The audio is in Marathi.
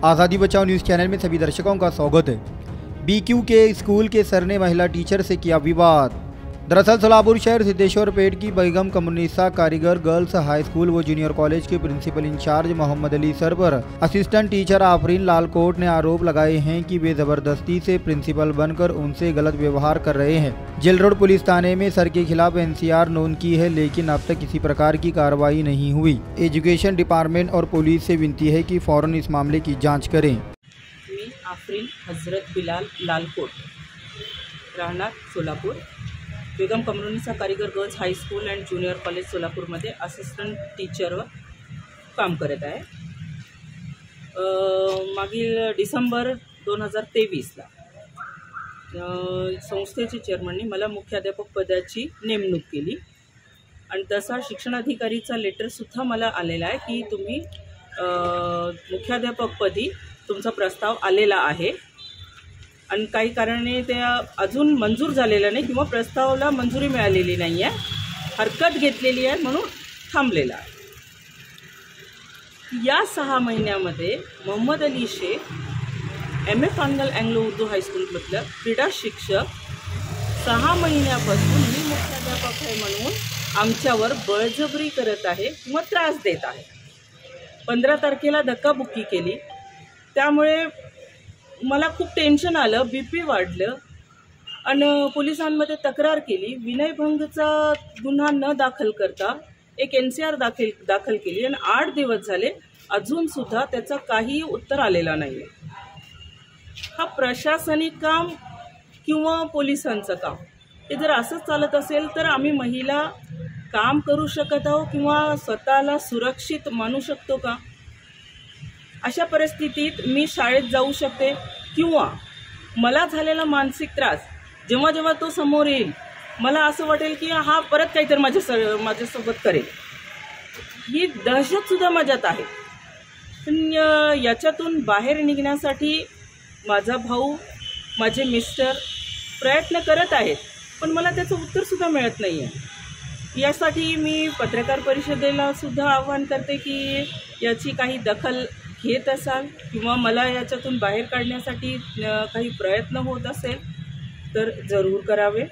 आज़ादी बचाओ न्यूज़ चैनल में सभी दर्शकों का स्वागत है। बीक्यू के स्कूल के सर ने महिला टीचर से किया विवाद। दरअसल सोलापुर शहर सिद्धेश्वर पेट की बेगम Kamarunnisa Karigar girls high school व जूनियर कॉलेज के principal incharge Mohammad Ali sir पर असिस्टेंट टीचर आफरीन लालकोट ने आरोप लगाए हैं कि वे जबरदस्ती से प्रिंसिपल बनकर उनसे गलत व्यवहार कर रहे हैं। जेल रोड पुलिस थाने में सर के खिलाफ एनसीआर नोंद की है, लेकिन अब तक किसी प्रकार की कार्रवाई नहीं हुई। एजुकेशन डिपार्टमेंट और पुलिस से विनती है कि फौरन इस मामले की जाँच करें। मी आफरीन हजरत बिलाल लालकोट, राहणार Solapur, Begum Kamarunnisa Karigar girls high school and junior college सोलापूरमध्ये असिस्टंट टीचरवर काम करत आहे। मागील डिसेंबर 2023ला संस्थेचे चेअरमनने मला मुख्याध्यापक पदाची नेमणूक केली आणि तसा शिक्षणाधिकारीचा लेटरसुद्धा मला आलेला आहे की तुम्ही मुख्याध्यापकपदी तुमचा प्रस्ताव आलेला आहे आणि काही कारणाने ते अजून मंजूर झालेलं नाही किंवा प्रस्तावाला मंजुरी मिळालेली नाही आहे, हरकत घेतलेली आहे म्हणून थांबलेला आहे। या 6 महिन्यामध्ये मोहम्मद अली शेख MA फानगल अँग्लो उर्दू हायस्कूलमधलं क्रीडा शिक्षक 6 महिन्यापासून मी मुख्याध्यापक आहे म्हणून आमच्यावर बळजबरी करत आहे किंवा त्रास देत आहे। 15 तारखेला धक्काबुक्की केली, त्यामुळे मला खूप टेन्शन आलं, BP वाढलं आणि पोलिसांमध्ये तक्रार केली। विनयभंगचा गुन्हा न दाखल करता एक NCR दाखल केली आणि 8 दिवस झाले अजूनसुद्धा त्याचा काही उत्तर आलेला नाही। हा प्रशासनिक काम किंवा पोलिसांचं काम हे जर असंच चालत असेल तर आम्ही महिला काम करू शकत आहोत किंवा स्वतःला सुरक्षित मानू शकतो का? अशा परिस्थितीत मी शाळेत जाऊ शकते किंवा मला झालेला मानसिक त्रास जेव्हा जेव्हा तो समोर येईल मला असं वाटेल की हा परत काहीतरी माझ्यासोबत करेल, ही दहशतसुद्धा माझ्यात आहे। पण याच्यातून बाहेर निघण्यासाठी माझा भाऊ, माझे मिस्टर प्रयत्न करत आहेत, पण मला त्याचं उत्तरसुद्धा मिळत नाही आहे। यासाठी मी पत्रकार परिषदेला सुद्धा आवाहन करते की याची काही दखल घेत असाल किंवा मला याच्यातून बाहेर काढण्यासाठी काही प्रयत्न होत असेल तर जरूर करावे।